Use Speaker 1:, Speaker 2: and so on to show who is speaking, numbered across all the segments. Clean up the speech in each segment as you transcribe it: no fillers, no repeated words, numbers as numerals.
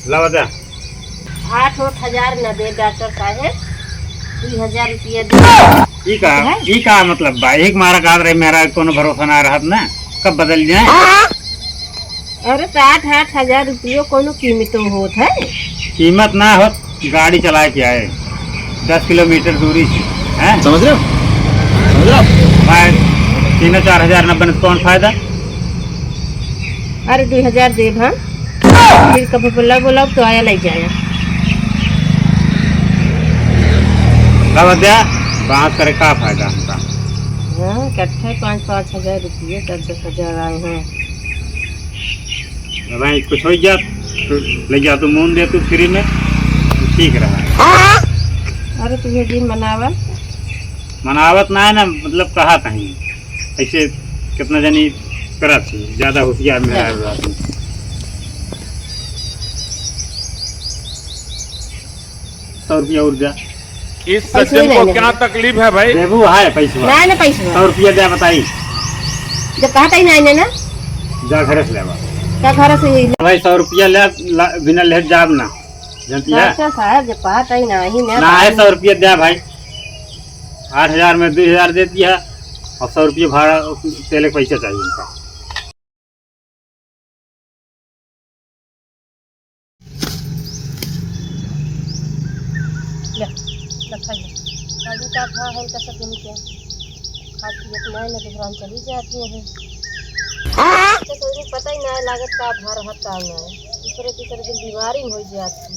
Speaker 1: ला बता
Speaker 2: 8,000 न दे डॉक्टर साहेब, 2,000 रुपया दे।
Speaker 1: ई का मतलब बा एक मारा काट रहे मेरा कोनो भरोसा ना रहत ना कब बदल जाए।
Speaker 2: अरे तो 8,000 रुपये कोनो कीमत होत है।
Speaker 1: कीमत ना हो गाड़ी चला के आए 10 किलोमीटर दूरी है समझ रहे हो भाई 3-4 नब्बे में कौन फायदा।
Speaker 2: अरे 2,000 दे भाई, फिर कभी बोला बोला तो आया ले जाया।
Speaker 1: बात करे का फायदा हमका।
Speaker 2: हाँ इकट्ठे 5-5 हजार रुपये 10-10 हजार आए हैं।
Speaker 1: भाई कुछ हो जा तो ले जा तो मून दे तू फ्री में ठीक रहा।
Speaker 2: अरे तुम्हें दिन
Speaker 1: मनावत ना है ना मतलब कहा कहीं ऐसे कितना जनी करा थी ज्यादा होशियार मेरा आदमी। 100 रुपया ऊर्जा
Speaker 3: इस सज्जन को क्या तकलीफ है भाई।
Speaker 1: देबू है पैसा
Speaker 2: ना ना पैसा
Speaker 1: 100 रुपया दे बताई
Speaker 2: जब कहता ही नहीं ना
Speaker 1: जा घर से लेवा
Speaker 2: क्या घर से ही
Speaker 1: भाई 100 रुपया ले बिना ले जाब ना जानती है
Speaker 2: डॉक्टर साहब जब कहता ही नहीं
Speaker 1: ना है 100 रुपया दे भाई 8,000 में 2,000 देती है और 100 रुपया भाड़ा तेल का पैसा चाहिए उनका।
Speaker 2: गाड़ी का भाव है का सब क्या खाद नहीं ना दुकान चली जाती है तो कोई पता ही नहीं लागत का भार रहता है दूसरे तीसरे दिन बीमारी हो जाती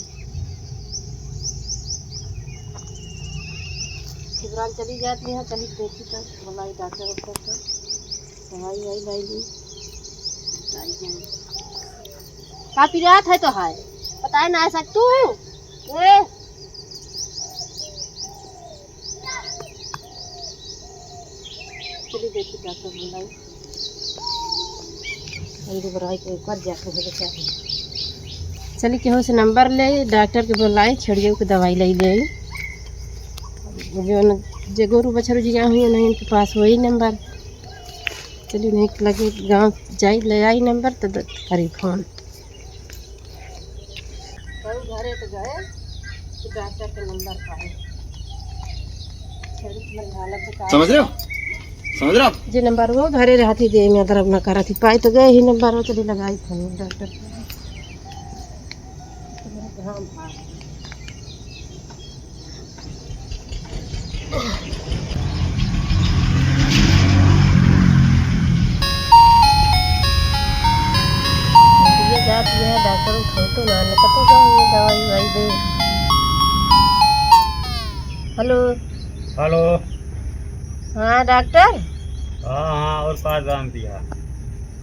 Speaker 2: दुकान चली जाती है। कहीं देखी तो बुलाई डॉक्टर ऊपर से दवाई वाई लाई ली का पीड़ित है तो है बताए ना ऐसा तू है चलिए देखिए डॉक्टर बुलाई जल्दी बुराई को एक बार जाकर चलिए केहू से नंबर ले डॉक्टर के बुलाई छड़ियों की दवाई ले ले जो गोरू बछरू जी हुई नहीं इनके पास वही नंबर। चलिए नहीं लगे गांव जाई ले आई नंबर तो करी फोन घरे तो गए तो डॉक्टर के नंबर पाए
Speaker 1: समझ रहे हो
Speaker 2: जी नंबर वो घरे रहती दे में दर्द न करा थी पाई तो गए ही नंबर वो चली लगाई फोन डॉक्टर ये जाती है डॉक्टर फोटो ना पता जाए दवाई वाई दे। हेलो
Speaker 1: हेलो
Speaker 2: हाँ डॉक्टर।
Speaker 1: हाँ और का जान दिया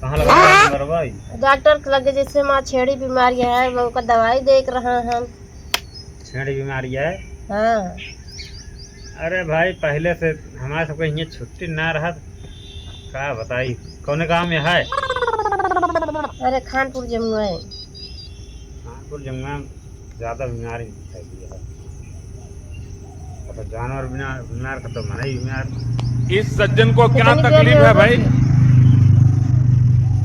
Speaker 1: कहाँ लगा नंबर भाई।
Speaker 2: डॉक्टर के लगे जैसे माँ छेड़ी बीमारी है वो का दवाई देख रहा हम।
Speaker 1: छेड़ी बीमारी है
Speaker 2: हाँ
Speaker 1: अरे भाई पहले से हमारे सबको यहाँ छुट्टी ना रहा का बताई कौन काम में है।
Speaker 2: अरे खानपुर जमुआ है।
Speaker 1: कानपुर जमुआ ज़्यादा बीमारी फैली है तो जानवर बीमार का तो मन ही बीमार।
Speaker 3: इस सज्जन को क्या तकलीफ है भाई।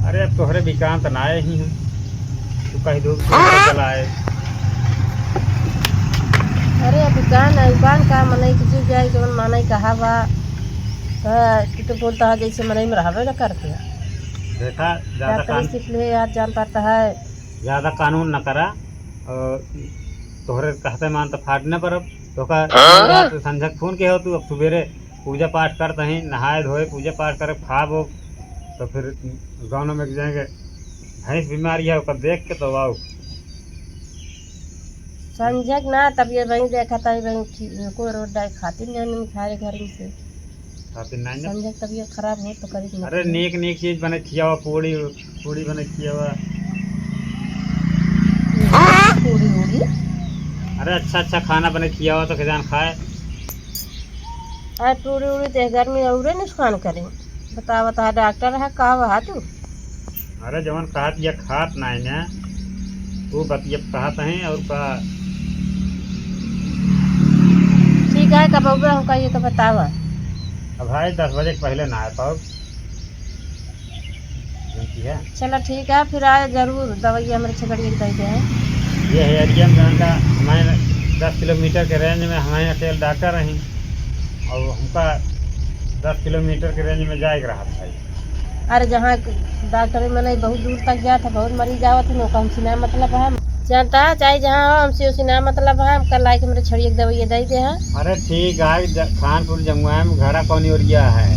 Speaker 1: अरे अब तोहरे विकांत ना आए ही हम तू कहीं दूर चला आए।
Speaker 2: अरे दुकान का मनई की जाए जो मनई कहा बा तू तो बोलता है जैसे मनई में रहबे न करते
Speaker 1: देखा ज़्यादा
Speaker 2: इसलिए यार जान पाता है
Speaker 1: ज़्यादा कानून न करा और तोहरे कहते मान तो फाटने पर अब तो का संझक फोन के हो तू अब सवेरे पूजा पाठ करते हैं नहाए धोए पूजा पाठ करे खाबो तो फिर गाँव में जाएंगे भैंस बीमारी है उसका देख के तो आओ
Speaker 2: संजक ना तब ये वहीं देखा था वहीं को रोड डाय खाती नहीं खाए घर से
Speaker 1: खातिर नहीं ना
Speaker 2: संजक तबीयत खराब हो तो करी।
Speaker 1: अरे नेक चीज बने खियावा पूड़ी बने खियावा
Speaker 2: पूड़ी
Speaker 1: अरे अच्छा खाना बने खियावा तो किसान खाए।
Speaker 2: अरे पूड़ी तो गर्मी और नुकसान करे बता डॉक्टर है कहा वहा तू।
Speaker 1: अरे जवन कहत या खात नहीं ना वो बतिया कहत हैं और का
Speaker 2: ठीक है कब हमका ये तो बतावा।
Speaker 1: अब भाई 10 बजे के पहले ना आ पाओ
Speaker 2: चलो ठीक है फिर आए जरूर दवाई हमारे छगड़िए दे हैं।
Speaker 1: ये है एरिया में का हमारे 10 किलोमीटर के रेंज में हमारे अकेले डॉक्टर रही और हमका 10 किलोमीटर के रेंज में जाएगा रहा भाई।
Speaker 2: अरे जहाँ डॉक्टर में नहीं बहुत दूर तक गया था, बहुत मरीज आवत है, नौका हमसे ना मतलब है, जानता है चाहे जहाँ हो हमसे उसी ना मतलब है। हम कल आके मेरे छड़िए दवाई दे दे है।
Speaker 1: अरे ठीक है, खानपुर जमुआ में घड़ा कौन एरिया है?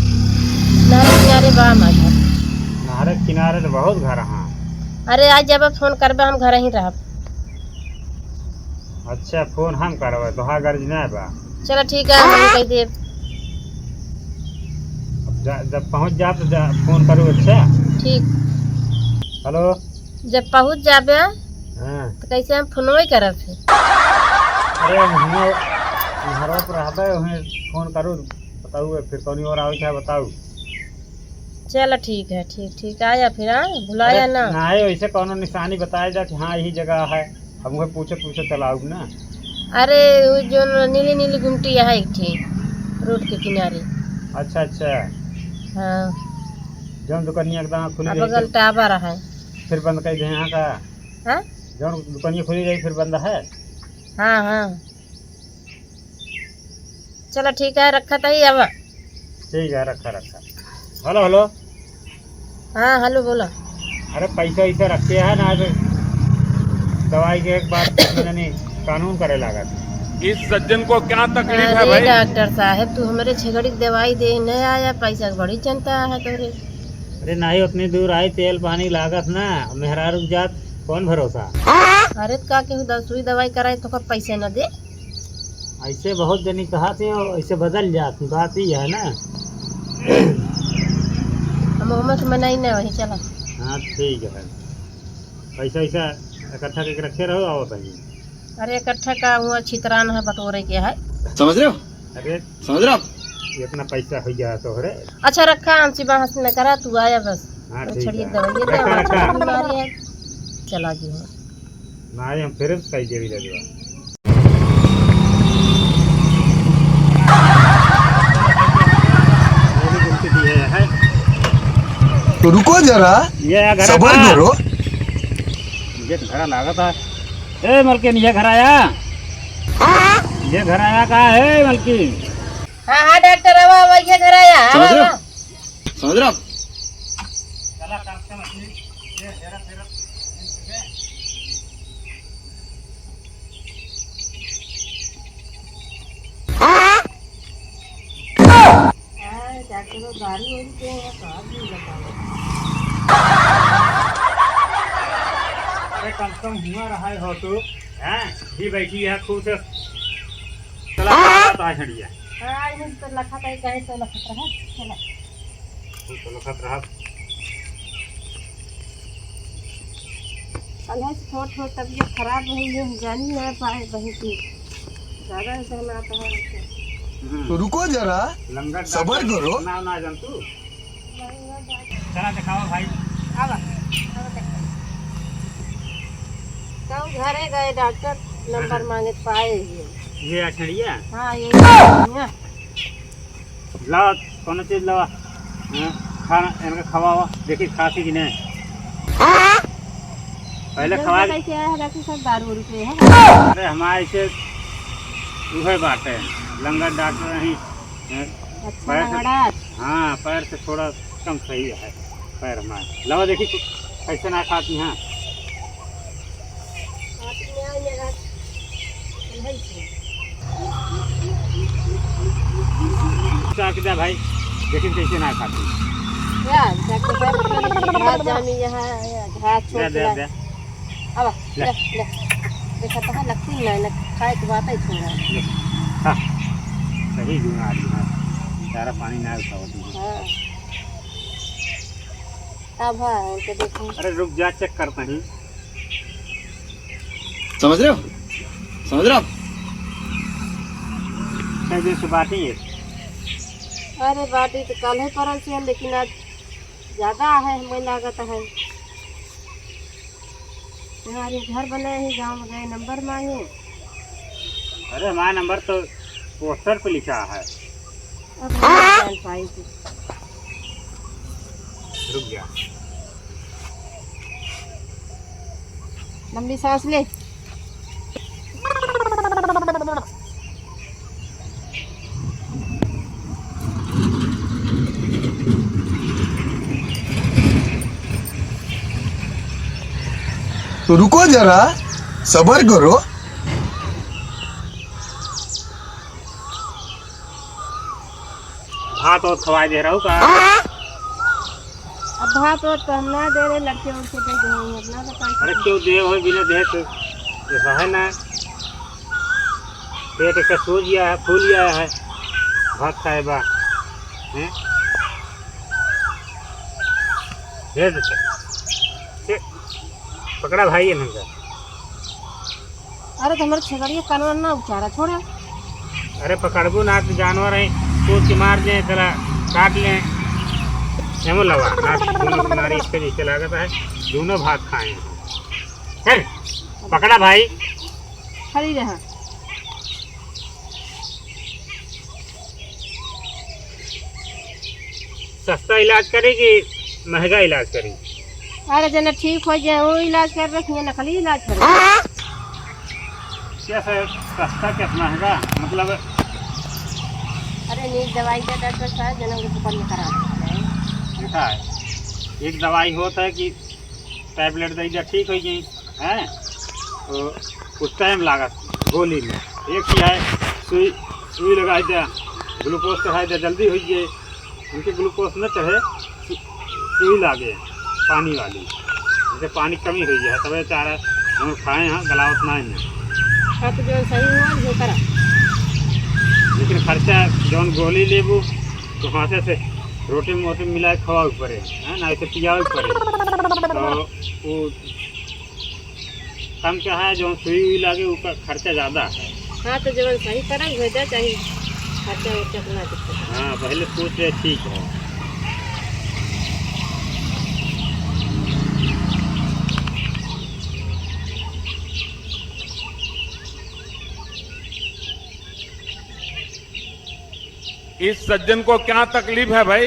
Speaker 2: नारे किनारे बा घर।
Speaker 1: नहर किनारे तो बहुत घर हाँ।
Speaker 2: अरे आज जब फोन करबे हम घर ही रह।
Speaker 1: अच्छा फोन हम करब तो हाँ गर्ज नहीं बा।
Speaker 2: चलो ठीक है, हम कह दे।
Speaker 1: जब पहुँच जाए तो फोन करूँ। अच्छा
Speaker 2: ठीक।
Speaker 1: हेलो।
Speaker 2: जब पहुँच जाबे
Speaker 1: हाँ
Speaker 2: तो कैसे हम फोनवे करब फिर?
Speaker 1: अरे हमें घर पर रहते वहीं फोन करूँ बताऊ फिर कौन और आओ क्या बताऊ।
Speaker 2: चलो ठीक है, ठीक ठीक आया फिर। हाँ भुलाया ना।
Speaker 1: ना है वैसे कौन निशानी बताया जा कि हाँ यही जगह है, हम वही पूछे पूछे चलाऊ ना।
Speaker 2: अरे वो जो नीली नीली गुमटी है एक थी रोड के किनारे।
Speaker 1: अच्छा अच्छा।
Speaker 2: हाँ
Speaker 1: जौन दुकानिया एकदम खुली
Speaker 2: अब
Speaker 1: रही
Speaker 2: बगल टावर है।
Speaker 1: फिर बंद कर दे यहाँ का।
Speaker 2: हाँ
Speaker 1: जौन दुकानिया खुली रही फिर बंद है।
Speaker 2: हाँ हाँ चलो ठीक है, रखा था ही अब।
Speaker 1: ठीक है रखा रखा। Hello hello.
Speaker 2: हाँ हेलो बोलो।
Speaker 1: अरे पैसा वैसा रखे है ना तो दवाई के एक बार नहीं कानून करे लगा था।
Speaker 3: इस सज्जन को क्या तकलीफ है
Speaker 2: अरे
Speaker 3: भाई?
Speaker 2: डॉक्टर साहब तू हमारे छगड़ी दवाई दे नहीं आया, पैसा की बड़ी चिंता है तोरे।
Speaker 1: अरे नहीं उतनी दूर आई तेल पानी लागत ना, मेहरा रुक जात कौन भरोसा।
Speaker 2: अरे तो का के सुई दवाई कराई तो कब पैसे न दे?
Speaker 1: ऐसे बहुत जनी कहा थे ऐसे बदल जाती बात ही है ना।
Speaker 2: हम उमस में नहीं ना वही चला।
Speaker 1: हाँ ठीक है, पैसा वैसा इकट्ठा करके रखे रहो आओ कहीं।
Speaker 2: अरे इकट्ठा का हुआ छितरान है बटोरे के है।
Speaker 4: समझ रहे हो?
Speaker 1: अरे
Speaker 4: समझ रहे हो आप?
Speaker 1: इतना पैसा हो गया तो रे।
Speaker 2: अच्छा रखा हमसे बहस न करा, तू आया बस।
Speaker 1: हाँ
Speaker 2: तो
Speaker 1: ठीक
Speaker 2: छड़िए
Speaker 1: है
Speaker 2: दवाई दे
Speaker 1: रखा रखा।
Speaker 2: बीमारी है चला जी। हाँ
Speaker 1: ना हम फिर कही देवी लगवा। है
Speaker 4: तो रुको जरा,
Speaker 1: ये घर
Speaker 4: सबर करो।
Speaker 1: ये घर लागत है। ए मलकिन ये घर आया, ये घर आया कहाँ है मलकिन?
Speaker 2: हाँ हाँ डॉक्टर आवा वही घर आया।
Speaker 4: समझ रहे हो? समझ रहे हो आप?
Speaker 1: चला कम से मछली ये हेरा फेरा
Speaker 2: डॉक्टर गाड़ी वाली के है कहाँ भी बताओ।
Speaker 1: अरे कम से कम हुआ रहा है हो तो हैं भी बैठी है खूब से। चला तो आ छड़िया।
Speaker 2: हाँ इन्हें तो लखा था कहे तो लखत रहा। चला
Speaker 1: खूब तो लखत रहा।
Speaker 2: कल से थोड़ा थोड़ा तबीयत खराब है, ये जानी नहीं पाए बहुत ही ज़्यादा सहना आता है।
Speaker 4: तो रुको जरा,
Speaker 1: लंगर
Speaker 4: सबर करो।
Speaker 1: ना ना जान तू चला दिखाओ भाई।
Speaker 2: आवा कब घरे गए डॉक्टर नंबर मांगे तो पाए
Speaker 1: ये अछड़िया।
Speaker 2: हाँ ये
Speaker 1: लाओ कौन चीज लावा। हाँ, खाना इनका खवाओ देखी खासी कि नहीं। पहले खवा
Speaker 2: कैसे आया है डॉक्टर साहब? दारू रुपये है।
Speaker 1: अरे हमारे से वह बात है लंगर डॉक्टर नहीं।
Speaker 2: अच्छा
Speaker 1: पैर से-
Speaker 2: लंगड़ा।
Speaker 1: हाँ पैर से थोड़ा कम सही है पैर हमारे। लाओ देखी कैसे ना खाती हैं। क्या भाई देखी कैसे ना खाती।
Speaker 2: क्या डॉक्टर साहब घास जामी यहाँ घास छोड़
Speaker 1: दे दे
Speaker 2: के
Speaker 1: दे।
Speaker 2: अब ले ले देखा तो लगती है ना खाए की बात ही छोड़ा।
Speaker 1: हाँ सही बीमारी है सारा पानी ना उठाओ।
Speaker 2: हाँ अब है उनके देखो।
Speaker 1: अरे रुक जा चेक करते हैं।
Speaker 4: समझ रहे हो? समझ रहे हो आप?
Speaker 1: कई दिन से बात ही है।
Speaker 2: अरे बाटी तो कल ही परल से है, लेकिन आज ज़्यादा है हमें लागत है। हमारे घर बने ही गांव में गए नंबर मांगे।
Speaker 1: अरे हमारा नंबर तो पोस्टर पे लिखा है।
Speaker 2: अब नहीं जान पाई थी।
Speaker 1: रुक गया।
Speaker 2: लंबी सांस ले।
Speaker 4: तो रुको जरा, सबर करो।
Speaker 1: भात और खवाई दे रहा हूँ का।
Speaker 2: अब भात और तो हम ना दे रहे, लड़के उड़के दे देंगे अपना बताइए।
Speaker 1: अरे क्यों दे हो बिना दे तो ऐसा है ना, पेट का सूज गया है, फूल गया है, भात खाए बा हैं? दे देते पकड़ा भाई है ना।
Speaker 2: अरे तो हमारे छगड़िया कानून ना उचारा छोड़ा।
Speaker 1: अरे पकड़बू ना तो जानवर है, कूद के मार दें, चला काट लें, एमो लगा ना तुम्हारी इसके नीचे लागत है। दोनों भात खाए हैं। चल पकड़ा भाई।
Speaker 2: खड़ी रहा।
Speaker 1: सस्ता इलाज करे कि महंगा इलाज करी?
Speaker 2: अरे जना ठीक हो जाए वो इलाज कर रखिए, नकली इलाज कर।
Speaker 1: क्या सस्ता क्या महंगा मतलब?
Speaker 2: अरे नीक दवाई का डॉक्टर साहब जना के दुकान में करा
Speaker 1: देखा है, एक दवाई होता है कि टैबलेट दे दिया ठीक हो गई है, तो कुछ टाइम लागत गोली में। एक ही है सुई लगाई दिया, ग्लूकोज चढ़ाई दिया, जल्दी हो गए। उनके ग्लूकोज न चढ़े, सुई लागे पानी वाली, जैसे पानी कमी हुई है तब चारा हम खाए हैं, गला उतना ही है।
Speaker 2: हाँ तो जो सही हुआ जो करा।
Speaker 1: लेकिन खर्चा जौन गोली लेबू तो हाथे से रोटी में मोटी मिला के खवा पड़े है ना, ऐसे पिया पड़े तो वो कम क्या है, जो सुई हुई लागे उसका खर्चा ज़्यादा है।
Speaker 2: हाँ तो जब सही करा भेजा चाहिए, खर्चा वर्चा अपना दिक्कत।
Speaker 1: हाँ पहले सोच रहे ठीक है।
Speaker 3: इस सज्जन को क्या तकलीफ है भाई?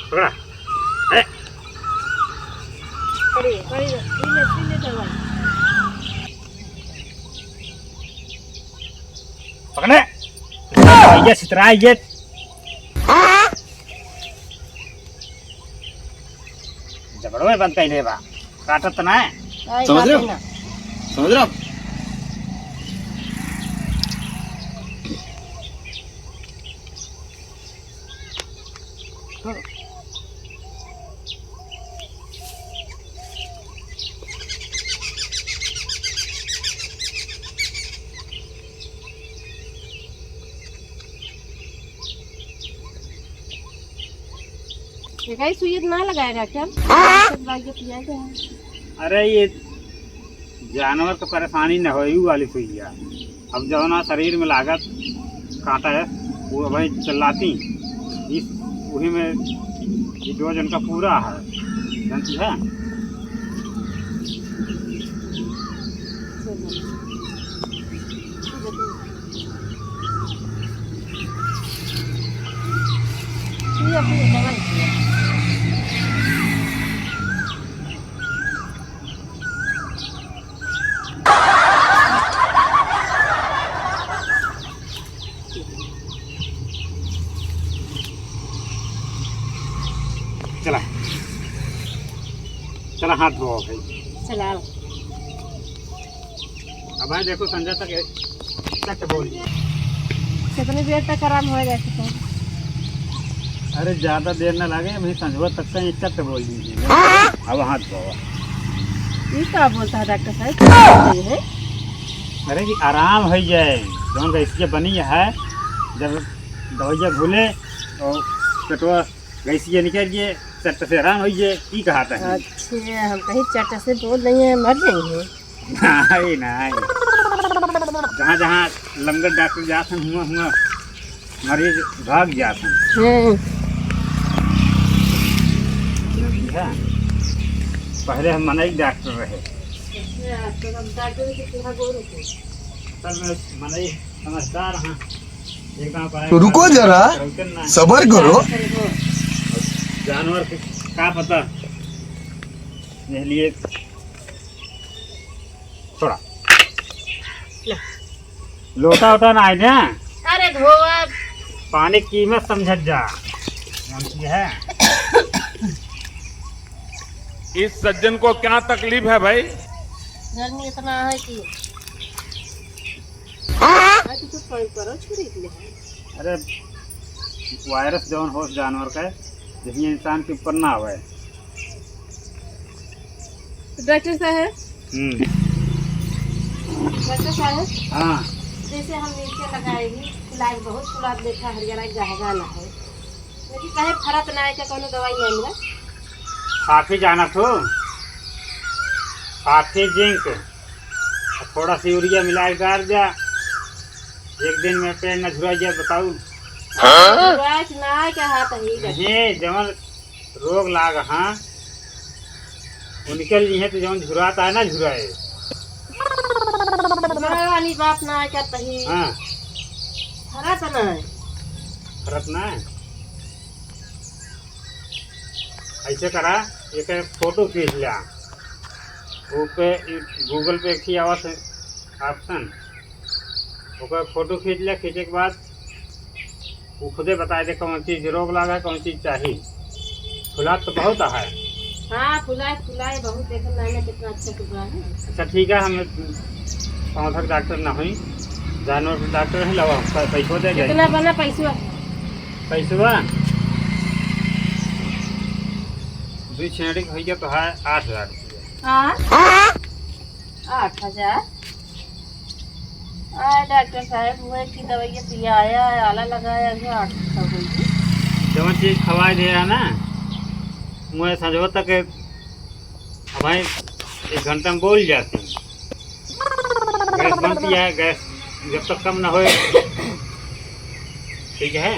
Speaker 1: पकड़ा है?
Speaker 2: खड़ी ले दवाई।
Speaker 1: पकड़े ये सितरा ये झगड़ो में बंद कर देबा, काटत ना है।
Speaker 4: समझ रहे हो? समझ रहे हो आप?
Speaker 2: सुई ना लगाए डॉक्टर।
Speaker 1: अरे ये जानवर तो परेशानी न हो वाली सुइया, अब जो ना शरीर में लागत कांटा है वो भाई चिल्लाती इस वही में ये डोज उनका पूरा है, जानती है। चला चला हाथ धो भाई।
Speaker 2: चला
Speaker 1: अब भाई देखो संजय तक बोल
Speaker 2: कितनी देर तक आराम हो जाए?
Speaker 1: अरे ज़्यादा देर ना लगे, भाई संजय तक से तक बोल दीजिए। अब हाथ धो।
Speaker 2: ये क्या बोलता है डॉक्टर साहब?
Speaker 1: अरे कि आराम हो जाए, जौन का इसके बनी है, जब दवाइया घुले और पेटवा गैसिया निकल गए चट से आराम हो जाए, की कहा था।
Speaker 2: अच्छा हम कहीं चट से बोल रही हैं मर जाएंगे?
Speaker 1: नहीं नहीं, जहाँ जहाँ लंगर डॉक्टर जाते हुआ मरीज भाग जाते हैं। पहले हम मनाई डॉक्टर रहे, असल में मनाई समझदार हाँ। एक गाँव पर
Speaker 4: तो रुको जरा, सबर करो।
Speaker 1: जानवर का पता, इसलिए थोड़ा लोटा वोटा ना आए ना,
Speaker 2: अरे धोआ
Speaker 1: पानी की कीमत समझ जा जानती है।
Speaker 3: इस सज्जन को क्या तकलीफ है भाई?
Speaker 2: गर्मी इतना है कि तो कुछ करो छुरी के लिए।
Speaker 1: अरे वायरस जौन हो जानवर का जिसमें इंसान के ऊपर ना आवे।
Speaker 2: डॉक्टर साहब, डॉक्टर साहब,
Speaker 1: हाँ
Speaker 2: जैसे हम नीचे लगाएगी इलाज बहुत सुलाद देखा हरियाणा गहगा ना है, लेकिन कहे फरक ना है क्या कोनो दवाई नहीं मिला?
Speaker 1: काफी जाना तो काफी जिंक थोड़ा सा यूरिया मिला के डाल दिया, एक दिन में पेड़ न झुरा जा बताऊ।
Speaker 2: रात ना क्या हाथ है
Speaker 1: नहीं जवन रोग लाग हाँ उनके लिए तो जवन झुराता है ना झुराए।
Speaker 2: वाली बात ना क्या तही
Speaker 1: हाँ
Speaker 2: फरक ना है।
Speaker 1: फर्क ना है। ऐसे करा एक फोटो खींच लिया, वो पे गूगल पे की आवाज ऑप्शन ओकर फोटो खींच लिया, खींचे के बाद वो खुदे बता दे कौन चीज रोग लगा है कौन चीज चाहिए। फुला तो बहुत है।
Speaker 2: हाँ फुलाए फुलाए बहुत देखो मैंने कितना अच्छा फुला है।
Speaker 1: अच्छा ठीक है, हम पौधक डॉक्टर ना हुई जानवर के डॉक्टर है, लवा पैसों दे गए।
Speaker 2: कितना बना पैसा?
Speaker 1: पैसवा दो छेड़ी भैया तो है 8,000 रुपया।
Speaker 2: हाँ 8,000। डॉक्टर साहब हुए की दवाई पियाया आला लगाया 800
Speaker 1: जब चीज खवा दे रहा ना मुझे संजो तक हमारे 1 घंटा में बोल जाती। गैस बनती है, गैस जब तक कम ना हो ठीक है।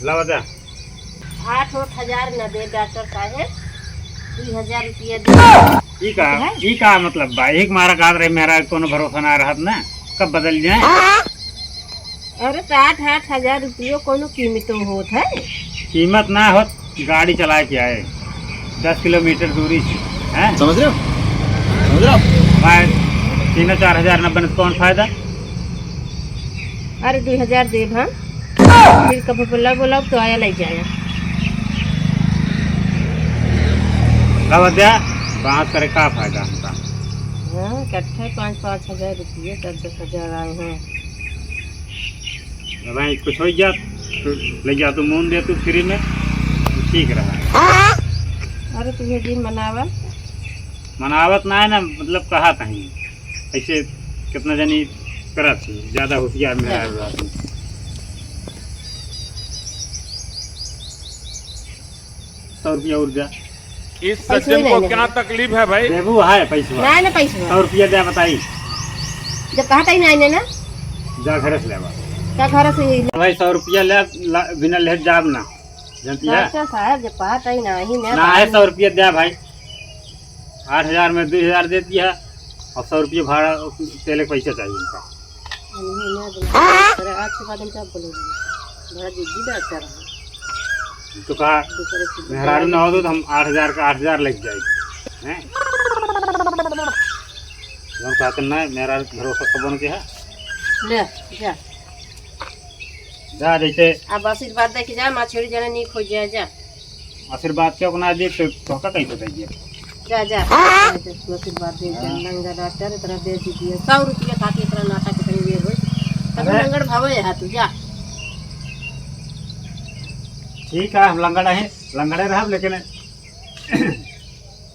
Speaker 1: ला बता
Speaker 2: 8,000 न दे डॉक्टर साहब, 2,000 रुपया दे।
Speaker 1: ई का मतलब बा एक मारा काट रहे मेरा कोनो भरोसा ना रहा ना कब बदल जाए।
Speaker 2: अरे तो 8,000 रुपये कोनो कीमत होत है?
Speaker 1: कीमत ना हो गाड़ी चला के आए 10 किलोमीटर दूरी से हैं
Speaker 4: समझ रहे हो?
Speaker 1: 3-4 नब्बे कौन फायदा।
Speaker 2: अरे 2,000 दे हम फिर कभी बोला तो आया ले जाया।
Speaker 1: दिया बात करे का फायदा हमका।
Speaker 2: हाँ इकट्ठे 5-5 हजार रुपये 10-10 आए हैं।
Speaker 1: भाई कुछ हो जा तो ले जा तो मून दे तू फ्री में तो ठीक रहा।
Speaker 2: अरे तुम्हें दिन
Speaker 1: मनावत ना है ना, मतलब कहा कहीं ऐसे कितना जनी करा थी ज्यादा होशियार मेरा आदमी। ₹100 ऊर्जा
Speaker 3: इस सज्जन को क्या तकलीफ है भाई?
Speaker 1: देबू है पैसा
Speaker 2: नहीं ना पैसा
Speaker 1: ₹100 दे बताई
Speaker 2: जब कहा था ही नहीं ना
Speaker 1: जा घर से लेवा
Speaker 2: क्या घर से ही
Speaker 1: भाई ₹100 ले बिना ले जाब ना जानती है
Speaker 2: डॉक्टर साहब जब कहा था ही नहीं
Speaker 1: ना है। ₹100 दे भाई 8,000 में 2,000 देती है और ₹100 भाड़ा तेल के पैसा चाहिए इनका।
Speaker 2: अरे आज के बाद हम क्या बोलेंगे बड़ा जिद्दी डॉक्टर है।
Speaker 1: तो कहा मेहरारू ना हो तो हम 8,000 का 8,000 लग जाएगी हैं। हम कहते ना मेरा भरोसा कबन के है
Speaker 2: ले जा
Speaker 1: जा जैसे
Speaker 2: अब आशीर्वाद दे के जा मछली जाने नहीं खोज जाए जा।
Speaker 1: आशीर्वाद क्यों ना दे तो का कैसे दीजिए
Speaker 2: जा जा आशीर्वाद दे लंगर डॉक्टर इतना दे दीजिए ₹100 खाती इतना नाटक करेंगे हो तब लंगर भावे है तू जा।
Speaker 1: ठीक है हम लंगड़े रह लेकिन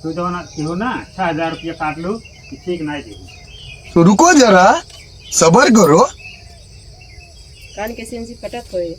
Speaker 1: तू जो ना क्यों ना 6,000 काट लू ठीक नहीं दे
Speaker 4: तो रुको जरा सबर करो।
Speaker 2: कान के सेंसी पटक होए।